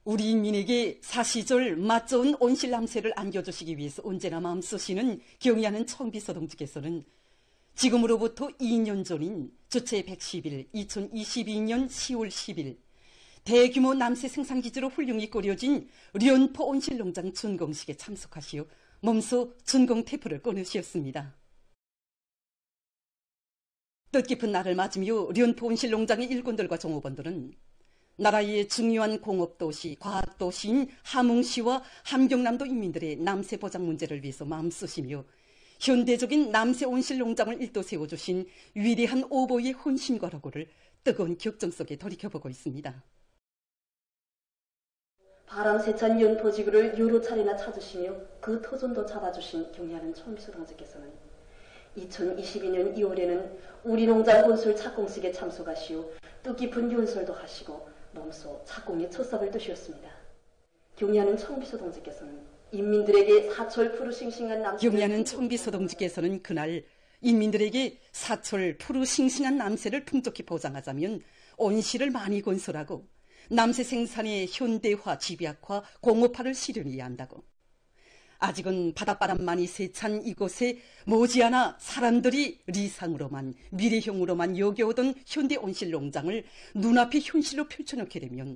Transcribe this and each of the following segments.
우리 인민에게 사시절 맛 좋은 온실남새를 안겨주시기 위해서 언제나 마음쓰시는 경의하는 청비서 동지께서는 지금으로부터 2년 전인 주체 110일 2022년 10월 10일 대규모 남새 생산기지로 훌륭히 꾸려진 련포 온실농장 준공식에 참석하시어 몸소 준공 테이프를 꺼내주셨습니다. 뜻깊은 날을 맞으며 련포 온실농장의 일꾼들과 종업원들은 나라의 중요한 공업도시, 과학도시인 함흥시와 함경남도 인민들의 남새 보장 문제를 위해서 마음쓰시며 현대적인 남새 온실농장을 일도 세워주신 위대한 오보의 헌신과 로고를 뜨거운 격정 속에 돌이켜보고 있습니다. 바람세찬 연포지구를 여러 차례나 찾으시며 그 터전도 잡아주신 경의하는 청비서 동지께서는 2022년 2월에는 우리 농장 건설 착공식에 참석하시어 뜻깊은 연설도 하시고 몸소 착공에 첫삽을 드셨습니다. 경의하는 청비서 동지께서는 인민들에게 사철 푸르싱싱한 남새를 경의하는 청비서 동지께서는 그날 인민들에게 사철 푸르싱싱한 남새를 풍족히 보장하자면 온실을 많이 건설하고 남새 생산의 현대화, 집약화, 공업화를 실현해야 한다고. 아직은 바닷바람만이 세찬 이곳에 머지않아 사람들이 리상으로만, 미래형으로만 여겨오던 현대 온실농장을 눈앞에 현실로 펼쳐놓게 되면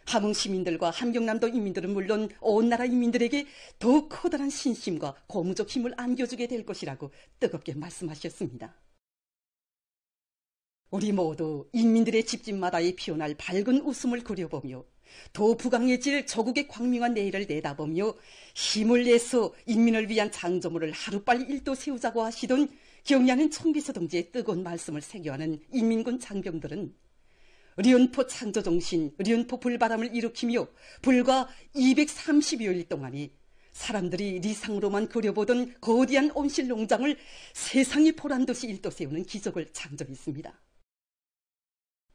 함흥 시민들과 함경남도 인민들은 물론 온 나라 인민들에게 더욱 커다란 신심과 고무적 힘을 안겨주게 될 것이라고 뜨겁게 말씀하셨습니다. 우리 모두 인민들의 집집마다에 피어날 밝은 웃음을 그려보며 더 부강해질 조국의 광명한 내일을 내다보며 힘을 내서 인민을 위한 장조물을 하루빨리 일도 세우자고 하시던 경의하는 청비서 동지의 뜨거운 말씀을 새겨하는 인민군 장병들은 련포 창조정신, 련포 불바람을 일으키며 불과 230여일 동안에 사람들이 리상으로만 그려보던 거대한 온실농장을 세상이 보란듯이 일도 세우는 기적을 창조했습니다.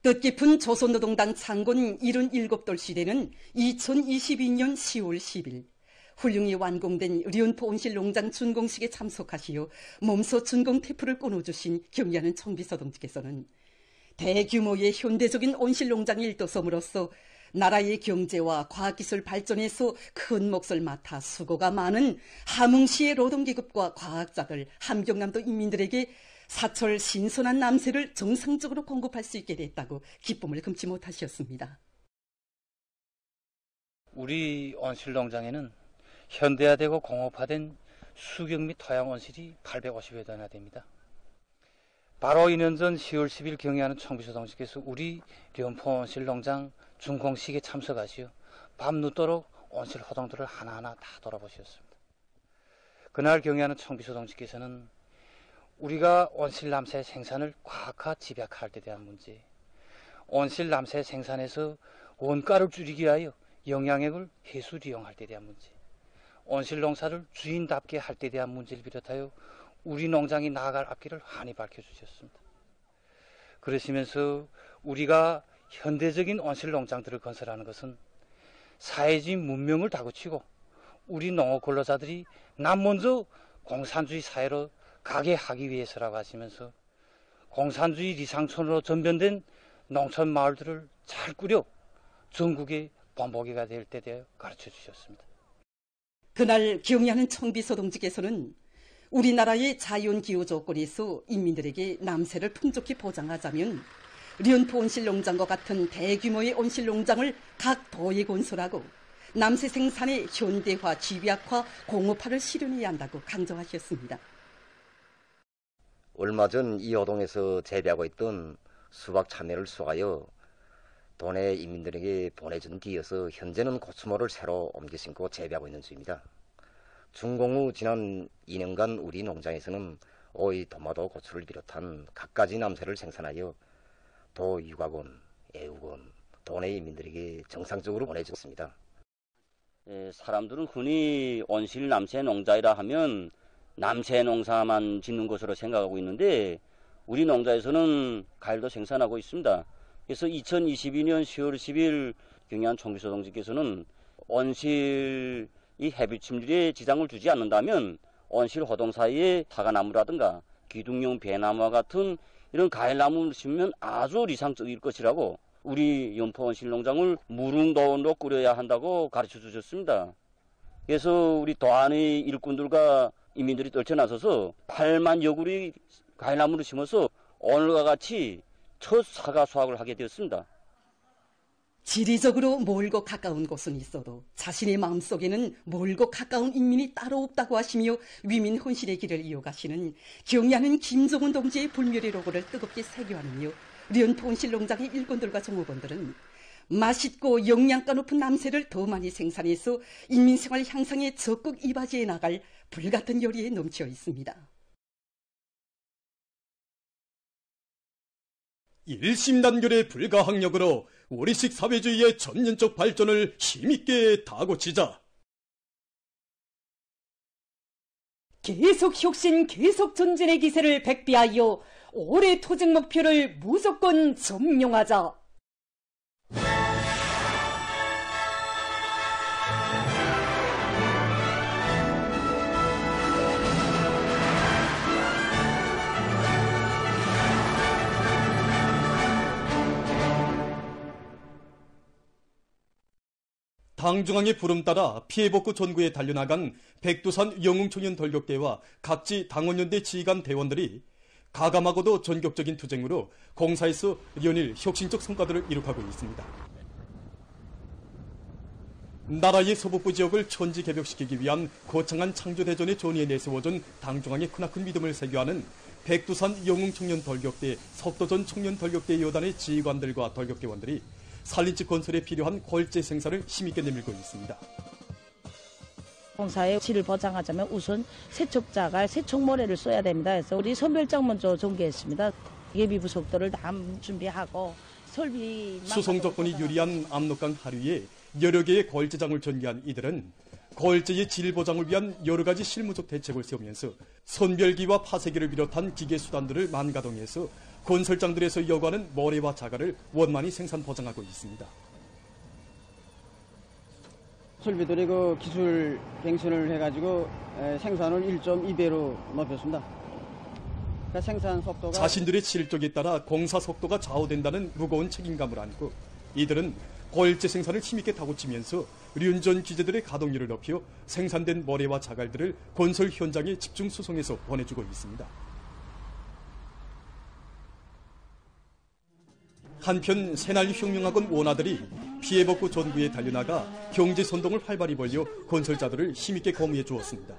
뜻깊은 조선노동당 창건 77돌 시대는 2022년 10월 10일 훌륭히 완공된 련포 온실농장 준공식에 참석하시어 몸소 준공 테이프를 끊어주신 경의하는 청비서 동지께서는 대규모의 현대적인 온실농장 일도섬으로서 나라의 경제와 과학기술 발전에서 큰 몫을 맡아 수고가 많은 함흥시의 노동계급과 과학자들, 함경남도 인민들에게 사철 신선한 남새를 정상적으로 공급할 수 있게 됐다고 기쁨을 금치 못하셨습니다. 우리 온실농장에는 현대화되고 공업화된 수경 및 토양 온실이 850여 대나 됩니다. 바로 2년 전 10월 10일 경의하는 청비서 동지께서 우리 련포 온실농장 준공식에 참석하시어 밤늦도록 온실 호동들을 하나하나 다 돌아보셨습니다. 그날 경의하는 청비서 동지께서는 우리가 온실남새 생산을 과학화, 집약화할 때 대한 문제, 온실남새 생산에서 원가를 줄이기 위하여 영양액을 해수 이용할 때 대한 문제, 온실농사를 주인답게 할 때 대한 문제를 비롯하여 우리 농장이 나아갈 앞길을 환히 밝혀주셨습니다. 그러시면서 우리가 현대적인 온실농장들을 건설하는 것은 사회주의 문명을 다그치고 우리 농업 근로자들이 남 먼저 공산주의 사회로 가게 하기 위해서라고 하시면서 공산주의 리상촌으로 전변된 농촌 마을들을 잘 꾸려 전국의 본보기가 될 때 되어 가르쳐 주셨습니다. 그날 경의하는 청비서 동지께서는 우리나라의 자연기후 조건에서 인민들에게 남새를 풍족히 보장하자면 련포 온실농장과 같은 대규모의 온실농장을 각 도에 건설하고 남새 생산의 현대화, 집약화, 공업화를 실현해야 한다고 강조하셨습니다. 얼마 전 이 호동에서 재배하고 있던 수박 참외를 수확하여 도내 인민들에게 보내준 뒤이어서 현재는 고추모를 새로 옮겨 심고 재배하고 있는 중입니다. 준공 후 지난 2년간 우리 농장에서는 오이, 도마도, 고추를 비롯한 갖가지 남새를 생산하여 도 유가원, 애우원, 도내 인민들에게 정상적으로 보내줬습니다. 사람들은 흔히 온실 남새 농자이라 하면 남새 농사만 짓는 것으로 생각하고 있는데 우리 농자에서는 과일도 생산하고 있습니다. 그래서 2022년 10월 10일 경의한 청비서 동지께서는 온실 이 해빛 침질에 지장을 주지 않는다면 온실 호동 사이에 사과나무라든가 기둥용 배나무와 같은 이런 과일나무를 심으면 아주理想적일 것이라고 우리 연포 온실농장을 무릉도원으로 꾸려야 한다고 가르쳐 주셨습니다. 그래서 우리 도안의 일꾼들과 인민들이 떨쳐나서서 8만 여구리 과일나무를 심어서 오늘과 같이 첫 사과 수확을 하게 되었습니다. 지리적으로 멀고 가까운 곳은 있어도 자신의 마음속에는 멀고 가까운 인민이 따로 없다고 하시며 위민 혼신의 길을 이어가시는 경의하는 김종훈 동지의 불멸의 로고를 뜨겁게 새겨하며 연포 온실농장의 일꾼들과 종업원들은 맛있고 영양가 높은 남새를 더 많이 생산해서 인민생활 향상에 적극 이바지해 나갈 불같은 열의에 넘쳐 있습니다. 일심단결의 불가항력으로 우리식 사회주의의 전면적 발전을 힘있게 다고치자. 계속 혁신, 계속 전진의 기세를 백비하여 올해 토직 목표를 무조건 점령하자. 당중앙의 부름 따라 피해복구 전구에 달려나간 백두산 영웅청년 돌격대와 각지 당원연대 지휘관 대원들이 가감하고도 전격적인 투쟁으로 공사에서 연일 혁신적 성과들을 이룩하고 있습니다. 나라의 서북부 지역을 천지 개벽시키기 위한 거창한 창조대전의 전위에 내세워준 당중앙의 크나큰 믿음을 새겨하는 백두산 영웅청년 돌격대 석도전 청년 돌격대 여단의 지휘관들과 돌격대원들이 산림집 건설에 필요한 골재 생산을 힘있게 내밀고 있습니다. 공사의 질을 보장하자면 우선 세척자가 세척모래를 써야 됩니다. 그래서 우리 선별장 먼저 전개했습니다. 예비 부속도를 다 준비하고 설비 수송 조건이 유리한 압록강 하류에 여러 개의 골재장을 전개한 이들은 골재의 질 보장을 위한 여러 가지 실무적 대책을 세우면서 선별기와 파쇄기를 비롯한 기계 수단들을 만가동해서 건설장들에서 요구하는 모래와 자갈을 원만히 생산 보장하고 있습니다. 설비들이 그 기술 갱신을 해가지고 생산을 1.2배로 높였습니다. 그러니까 생산 속도가 자신들의 실적에 따라 공사 속도가 좌우된다는 무거운 책임감을 안고 이들은 골재 생산을 힘있게 다고치면서 륜전 기재들의 가동률을 높여 생산된 모래와 자갈들을 건설 현장에 집중 수송해서 보내주고 있습니다. 한편 새날혁명학원 원아들이 피해복구 전구에 달려나가 경제선동을 활발히 벌여 건설자들을 힘있게 거무해 주었습니다.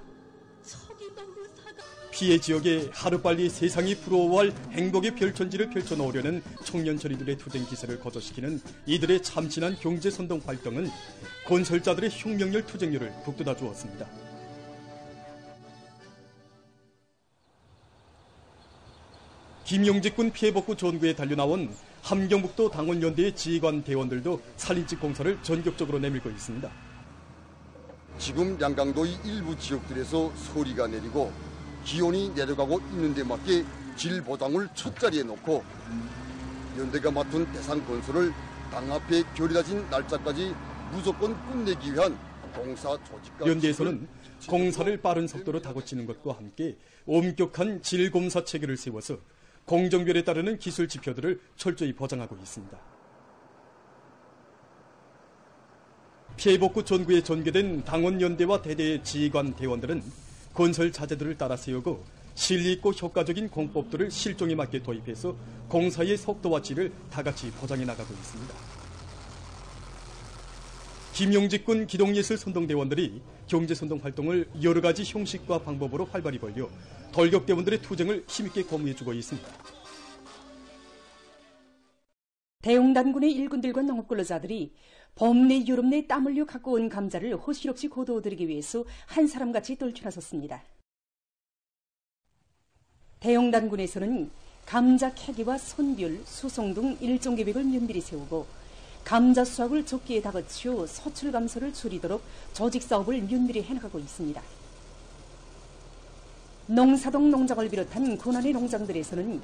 피해 지역에 하루빨리 세상이 부러워할 행복의 별천지를 펼쳐놓으려는 청년처리들의 투쟁 기세를 거저시키는 이들의 참신한 경제선동 활동은 건설자들의 혁명열 투쟁률을 북돋아 주었습니다. 김용직군 피해복구 전구에 달려나온 함경북도 당원연대의 지휘관 대원들도 산림집 공사를 전격적으로 내밀고 있습니다. 지금 양강도의 일부 지역들에서 소리가 내리고 기온이 내려가고 있는 데 맞게 질 보장을 첫 자리에 놓고 연대가 맡은 대상 건설을 당 앞에 결의다진 날짜까지 무조건 끝내기 위한 공사 조직과 연대에서는 공사를 빠른 속도로 다고치는 것과 함께 엄격한 질 검사 체계를 세워서 공정별에 따르는 기술 지표들을 철저히 보장하고 있습니다. 피해복구 전구에 전개된 당원연대와 대대의 지휘관 대원들은 건설 자재들을 따라 세우고 실리 있고 효과적인 공법들을 실종에 맞게 도입해서 공사의 속도와 질을 다같이 보장해 나가고 있습니다. 김용직군 기동예술 선동대원들이 경제선동 활동을 여러 가지 형식과 방법으로 활발히 벌여 돌격대원들의 투쟁을 힘있게 거무해주고 있습니다. 대웅단군의 일군들과 농업근로자들이 봄 내 여름 내 땀 흘려 갖고 온 감자를 호실없이 거두어들이기 위해서 한 사람같이 떨쳐나섰습니다. 대웅단군에서는 감자 캐기와 선별, 수송 등 일종 계획을 면밀히 세우고 감자 수확을 적기에 다그치어 서출 감소를 줄이도록 조직 사업을 면밀히 해나가고 있습니다. 농사동 농장을 비롯한 군안의 농장들에서는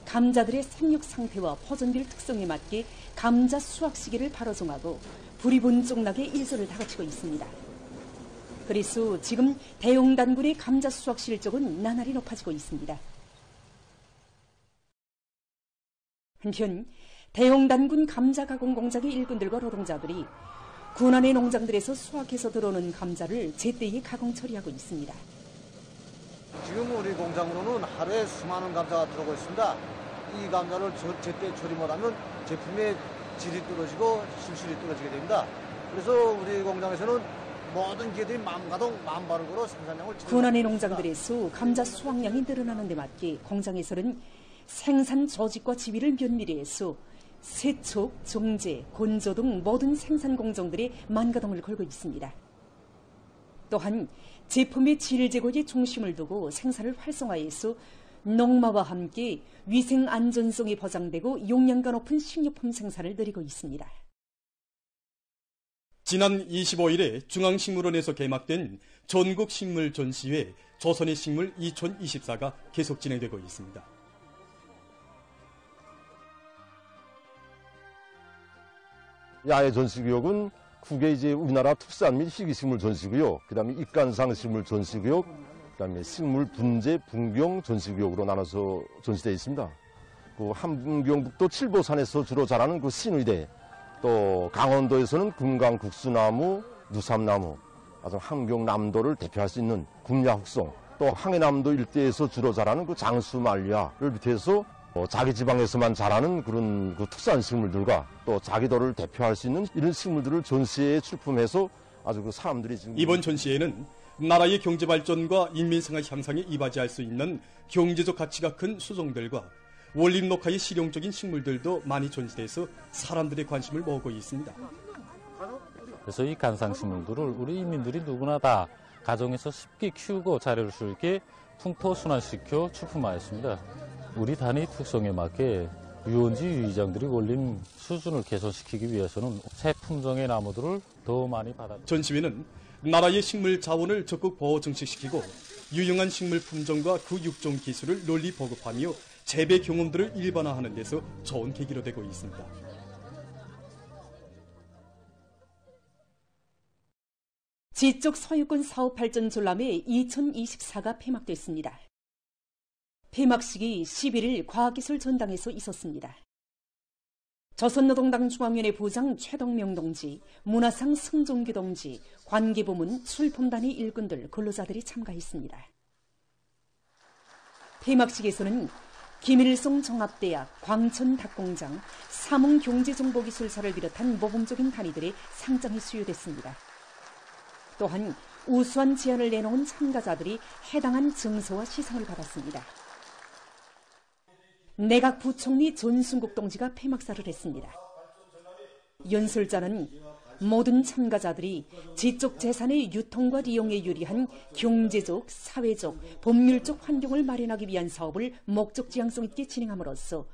감자들의 생육 상태와 포전별 특성에 맞게 감자 수확 시기를 바로 정하고 불이분종락의 일조를 다그치고 있습니다. 그래서 지금 대웅단군의 감자 수확 실적은 나날이 높아지고 있습니다. 한편 대형단군 감자 가공 공장의 일꾼들과 노동자들이 군안의 농장들에서 수확해서 들어오는 감자를 제때에 가공 처리하고 있습니다. 지금 우리 공장으로는 하루에 수많은 감자가 들어오고 있습니다. 이 감자를 제때 처리 못하면 제품의 질이 떨어지고 실질이 떨어지게 됩니다. 그래서 우리 공장에서는 모든 기계들이 마음가동 마음바를 걸어 생산량을 군안의 농장들에서 감자 수확량이 늘어나는 데 맞게 공장에서는 생산 조직과 지휘를 면밀히 해서 세척, 정제, 건조 등 모든 생산 공정들이 만가동을 걸고 있습니다. 또한 제품의 질 제고에 중심을 두고 생산을 활성화해서 농마와 함께 위생 안전성이 보장되고 용량가 높은 식료품 생산을 늘리고 있습니다. 지난 25일에 중앙식물원에서 개막된 전국식물 전시회 조선의 식물 2024가 계속 진행되고 있습니다. 야외 전시구역은 국외 이제 우리나라 특산 및 희귀식물 전시구역, 그다음에 입간상 식물 전시구역, 그다음에 식물 분재 분경 전시구역으로 나눠서 전시되어 있습니다. 그 함경북도 칠보산에서 주로 자라는 그 신의대, 또 강원도에서는 금강 국수나무, 누삼나무, 아주 함경남도를 대표할 수 있는 국야흑송, 또 항해남도 일대에서 주로 자라는 그 장수말리아를 비롯해서 자기 지방에서만 자라는 그런 그 특산 식물들과 또 자기도를 대표할 수 있는 이런 식물들을 전시회에 출품해서 아주 그 사람들이 지금 이번 전시회는 나라의 경제 발전과 인민생활 향상에 이바지할 수 있는 경제적 가치가 큰 수종들과 원림 녹화의 실용적인 식물들도 많이 전시돼서 사람들의 관심을 모으고 있습니다. 그래서 이 간상식물들을 우리 인민들이 누구나 다 가정에서 쉽게 키우고 자랄 수 있게 풍토순환시켜 출품하였습니다. 우리 단위 특성에 맞게 유원지 유의장들이 원림 수준을 개선시키기 위해서는 새 품종의 나무들을 더 많이 받아. 전시회는 나라의 식물 자원을 적극 보호 정책시키고 유용한 식물 품종과 그 육종 기술을 널리 보급하며 재배 경험들을 일반화하는 데서 좋은 계기로 되고 있습니다. 지적 소유권 사업 발전 졸람회 2024가 폐막됐습니다. 폐막식이 11일 과학기술 전당에서 있었습니다. 조선노동당 중앙위원회 부장 최동명 동지, 문화상 승종규 동지, 관계부문 출품단위 일꾼들, 근로자들이 참가했습니다. 폐막식에서는 김일성 종합대학, 광천 닭공장, 삼흥경제정보기술사를 비롯한 모범적인 단위들의 상장이 수여됐습니다. 또한 우수한 제안을 내놓은 참가자들이 해당한 증서와 시상을 받았습니다. 내각 부총리 전순국 동지가 폐막사를 했습니다. 연설자는 모든 참가자들이 지적 재산의 유통과 리용에 유리한 경제적, 사회적, 법률적 환경을 마련하기 위한 사업을 목적 지향성 있게 진행함으로써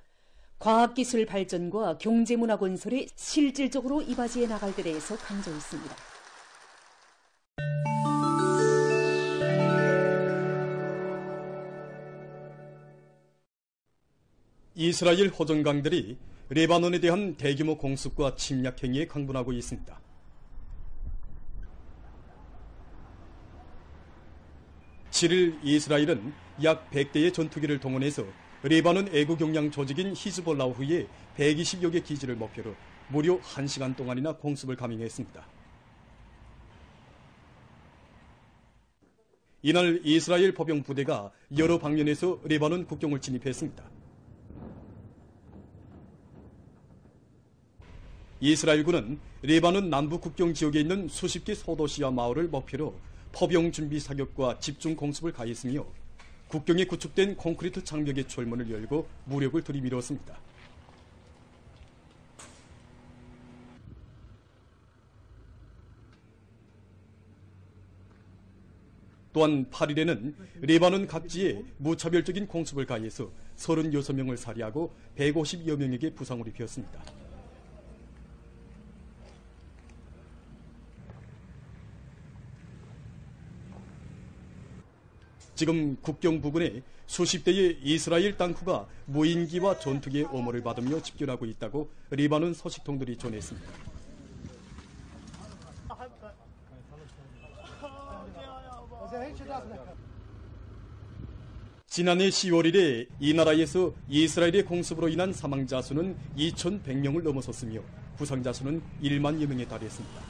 과학기술 발전과 경제문화 건설에 실질적으로 이바지해 나갈 데 대해서 강조했습니다. 이스라엘 호전강들이 레바논에 대한 대규모 공습과 침략 행위에 강분하고 있습니다. (7일) 이스라엘은 약 100대의 전투기를 동원해서 레바논 애국용량 조직인 히즈볼라후의 120여 개 기지를 목표로 무려 1시간 동안이나 공습을 감행했습니다. 이날 이스라엘 포병 부대가 여러 방면에서 레바논 국경을 진입했습니다. 이스라엘군은 레바논 남부 국경 지역에 있는 수십 개 소도시와 마을을 목표로 포병 준비 사격과 집중 공습을 가했으며 국경에 구축된 콘크리트 장벽의 철문을 열고 무력을 들이밀었습니다. 또한 8일에는 레바논 각지에 무차별적인 공습을 가해서 36명을 살해하고 150여 명에게 부상을 입혔습니다. 지금 국경 부근에 수십 대의 이스라엘 땅크가 무인기와 전투기의 엄호를 받으며 집결하고 있다고 레바논 소식통들이 전했습니다. 지난해 10월 1일 이 나라에서 이스라엘의 공습으로 인한 사망자 수는 2,100명을 넘어섰으며 부상자 수는 1만여 명에 달했습니다.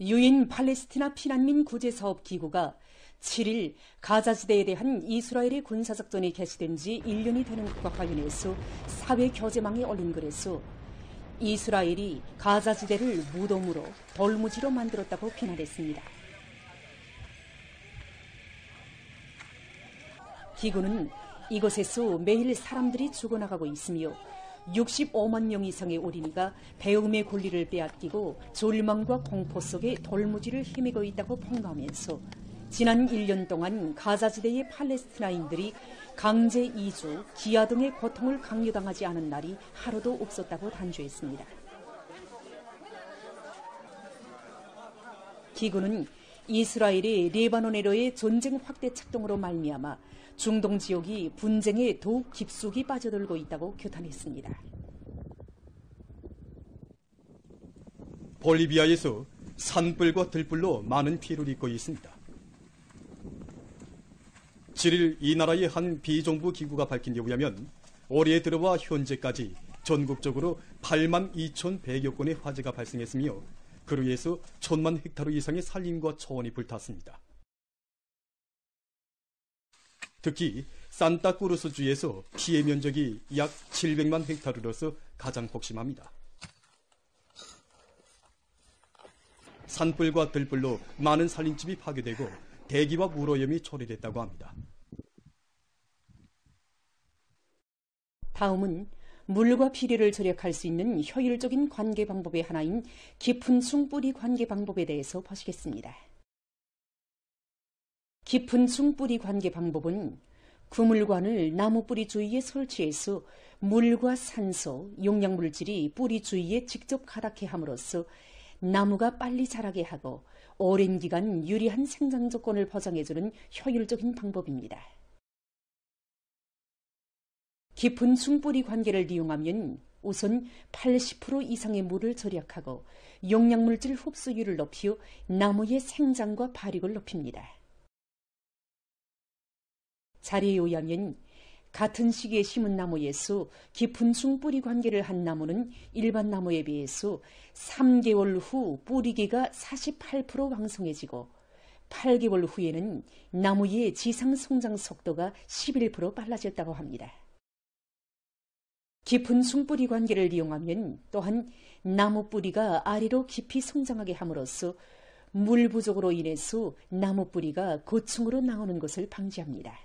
유엔 팔레스티나 피난민 구제사업 기구가 7일 가자지대에 대한 이스라엘의 군사작전이 개시된 지 1년이 되는 것과 관련해서 사회 교제망에 올린 글에서 이스라엘이 가자지대를 무덤으로 돌무지로 만들었다고 비난했습니다. 기구는 이곳에서 매일 사람들이 죽어나가고 있으며 65만 명 이상의 어린이가 배움의 권리를 빼앗기고 절망과 공포 속에 돌무지를 헤매고 있다고 폭로하면서 지난 1년 동안 가자지대의 팔레스티나인들이 강제 이주, 기아 등의 고통을 강요당하지 않은 날이 하루도 없었다고 단죄했습니다. 기구는 이스라엘의 레바논해로의 전쟁 확대 작동으로 말미암아 중동 지역이 분쟁에 더욱 깊숙이 빠져들고 있다고 규탄했습니다. 볼리비아에서 산불과 들불로 많은 피해를 입고 있습니다. 7일 이 나라의 한 비정부 기구가 밝힌 데 의하면 올해 들어와 현재까지 전국적으로 8만 2,100여 건의 화재가 발생했으며 그로 인해서 1,000만 헥타르 이상의 산림과 초원이 불탔습니다. 특히 산타크루스주에서 피해 면적이 약 700만 헥타르로서 가장 폭심합니다. 산불과 들불로 많은 산림집이 파괴되고 대기와 물오염이 초래됐다고 합니다. 다음은 물과 비료를 절약할 수 있는 효율적인 관계 방법의 하나인 깊은 층 뿌리 관계 방법에 대해서 보시겠습니다. 깊은 층 뿌리 관계 방법은 그물관을 나무 뿌리 주위에 설치해서 물과 산소, 용량물질이 뿌리 주위에 직접 가닿게 함으로써 나무가 빨리 자라게 하고 오랜 기간 유리한 생장 조건을 보장해주는 효율적인 방법입니다. 깊은 층뿌리 관계를 이용하면 우선 80% 이상의 물을 절약하고 용량물질 흡수율을 높여 나무의 생장과 발육을 높입니다. 자료에 의하면 같은 시기에 심은 나무에서 깊은 층뿌리 관계를 한 나무는 일반 나무에 비해서 3개월 후 뿌리기가 48% 왕성해지고 8개월 후에는 나무의 지상 성장 속도가 11% 빨라졌다고 합니다. 깊은 층뿌리 관계를 이용하면 또한 나무 뿌리가 아래로 깊이 성장하게 함으로써 물 부족으로 인해서 나무 뿌리가 고층으로 나오는 것을 방지합니다.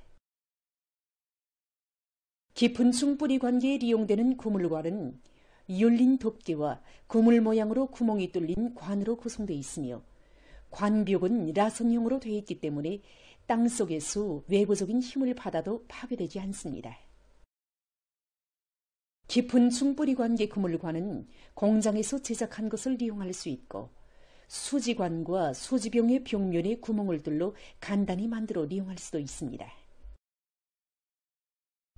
깊은 층뿌리 관계에 이용되는 그물관은 열린 덮개와 그물 모양으로 구멍이 뚫린 관으로 구성되어 있으며 관벽은 라선형으로 되어 있기 때문에 땅속에서 외부적인 힘을 받아도 파괴되지 않습니다. 깊은 층뿌리 관계 그물관은 공장에서 제작한 것을 이용할 수 있고 수지관과 수지병의 벽면에 구멍을 뚫러 간단히 만들어 이용할 수도 있습니다.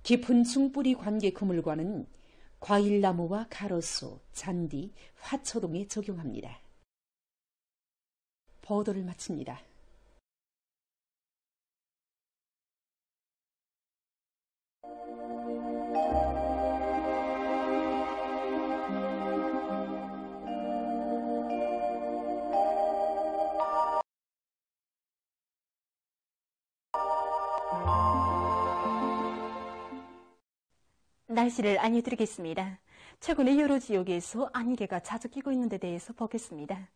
깊은 층뿌리 관계 그물관은 과일나무와 가로수, 잔디, 화초 등에 적용합니다. 보도를 마칩니다. 날씨를 알려드리겠습니다. 최근에 여러 지역에서 안개가 자주 끼고 있는 데 대해서 보겠습니다.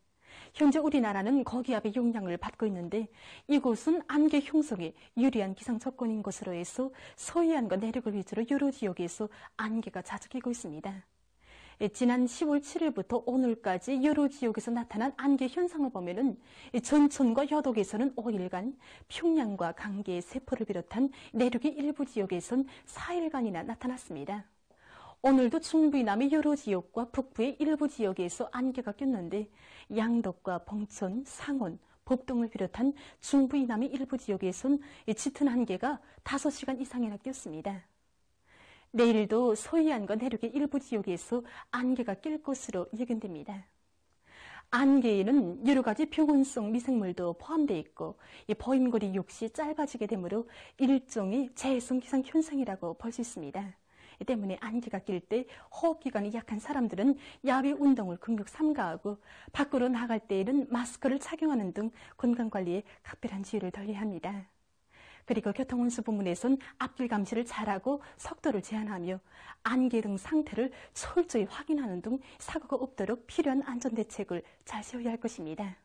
현재 우리나라는 고기압의 영향을 받고 있는데 이곳은 안개 형성에 유리한 기상 조건인 것으로 해서 서해안과 내륙을 위주로 여러 지역에서 안개가 자주 끼고 있습니다. 지난 10월 7일부터 오늘까지 여러 지역에서 나타난 안개 현상을 보면은 전천과 여독에서는 5일간, 평양과 강계, 세포를 비롯한 내륙의 일부 지역에선 4일간이나 나타났습니다. 오늘도 중부 이남의 여러 지역과 북부의 일부 지역에서 안개가 꼈는데 양덕과 봉천, 상원, 법동을 비롯한 중부 이남의 일부 지역에선 짙은 안개가 5시간 이상이나 꼈습니다. 내일도 서해안과 내륙의 일부 지역에서 안개가 낄 것으로 예견됩니다. 안개에는 여러 가지 병원성 미생물도 포함되어 있고 이 보임거리 역시 짧아지게 되므로 일종의 재해성 기상 현상이라고 볼 수 있습니다. 이 때문에 안개가 낄 때 호흡기관이 약한 사람들은 야외 운동을 긍정 삼가하고 밖으로 나갈 때에는 마스크를 착용하는 등 건강관리에 각별한 주의를 덜어야 합니다. 그리고 교통운수 부문에선 앞길 감시를 잘하고 속도를 제한하며 안개 등 상태를 철저히 확인하는 등 사고가 없도록 필요한 안전대책을 잘 세워야 할 것입니다.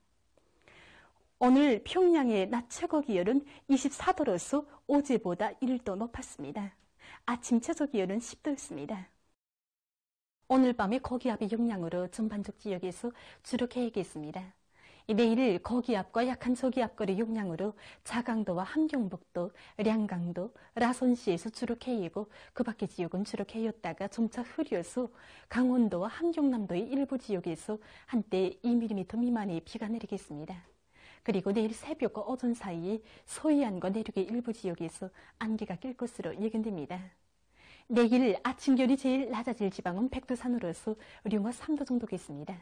오늘 평양의 낮 최고 기온은 24도로서 어제보다 1도 높았습니다. 아침 최저 기온은 10도였습니다. 오늘 밤에 고기압의 영향으로 전반적 지역에서 주로 개입이 있습니다. 내일 고기압과 약한 저기압거리 영향으로 자강도와 함경북도, 량강도, 라선시에서 주로 개이고 그 밖의 지역은 주로 개였다가 점차 흐려서 강원도와 함경남도의 일부 지역에서 한때 2mm 미만의 비가 내리겠습니다. 그리고 내일 새벽과 오전 사이에 서해안과 내륙의 일부 지역에서 안개가 낄 것으로 예견됩니다. 내일 아침 기온이 제일 낮아질 지방은 백두산으로서 령화 3도 정도겠습니다.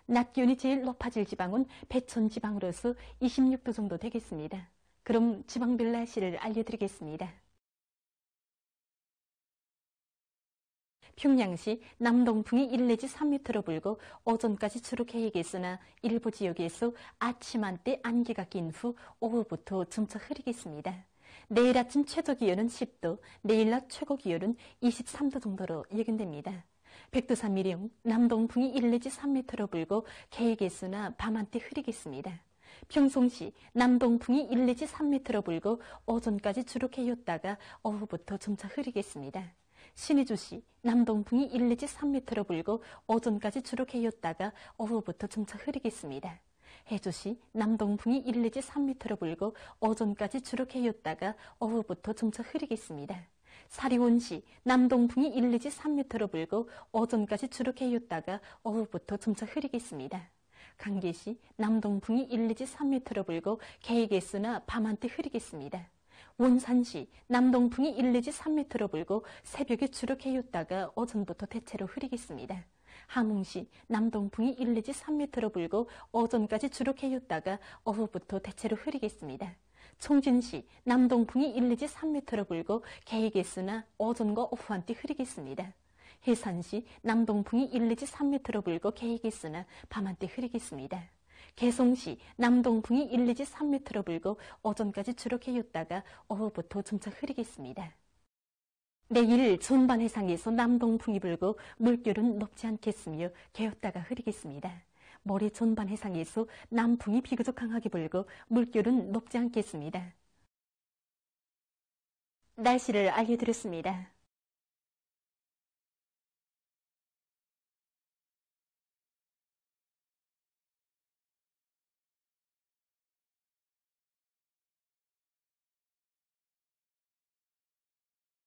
낮 기온이 제일 높아질 지방은 배천 지방으로서 26도 정도 되겠습니다. 그럼 지방별 날씨를 알려드리겠습니다. 평양시 남동풍이 1 내지 3m로 불고 오전까지 주로 개이겠으나 일부 지역에서 아침 한때 안개가 낀 후 오후부터 점차 흐리겠습니다. 내일 아침 최저 기온은 10도, 내일 낮 최고 기온은 23도 정도로 예견됩니다. 백두산 미령 남동풍이 1 내지 3m로 불고 개이겠으나 밤 한때 흐리겠습니다. 평송시 남동풍이 1 내지 3m로 불고 오전까지 주로 개였다가 오후부터 점차 흐리겠습니다. 신의주시 남동풍이 1 내지 3m로 불고 오전까지 주로 개였다가 오후부터 점차 흐리겠습니다. 해주시 남동풍이 1 내지 3m로 불고 오전까지 주로 개였다가 오후부터 점차 흐리겠습니다. 사리원시 남동풍이 1 내지 3m로 불고 오전까지 주로 개였다가 오후부터 점차 흐리겠습니다. 강계시 남동풍이 1 내지 3m로 불고 개이겠으나 밤 한때 흐리겠습니다. 원산시 남동풍이 1 내지 3m로 불고 새벽에 주로 개였다가 오전부터 대체로 흐리겠습니다. 함흥시 남동풍이 1 내지 3m로 불고 오전까지 주로 개였다가 오후부터 대체로 흐리겠습니다. 총진시 남동풍이 1 내지 3m로 불고 개이겠으나 오전과 오후 한때 흐리겠습니다. 해산시 남동풍이 1 내지 3m로 불고 개이겠으나 밤 한때 흐리겠습니다. 개송시 남동풍이 1 내지 3m로 불고 오전까지 주로 개였다가 오후부터 점차 흐리겠습니다. 내일 전반 해상에서 남동풍이 불고 물결은 높지 않겠으며 개었다가 흐리겠습니다. 모레 전반 해상에서 남풍이 비교적 강하게 불고 물결은 높지 않겠습니다. 날씨를 알려드렸습니다.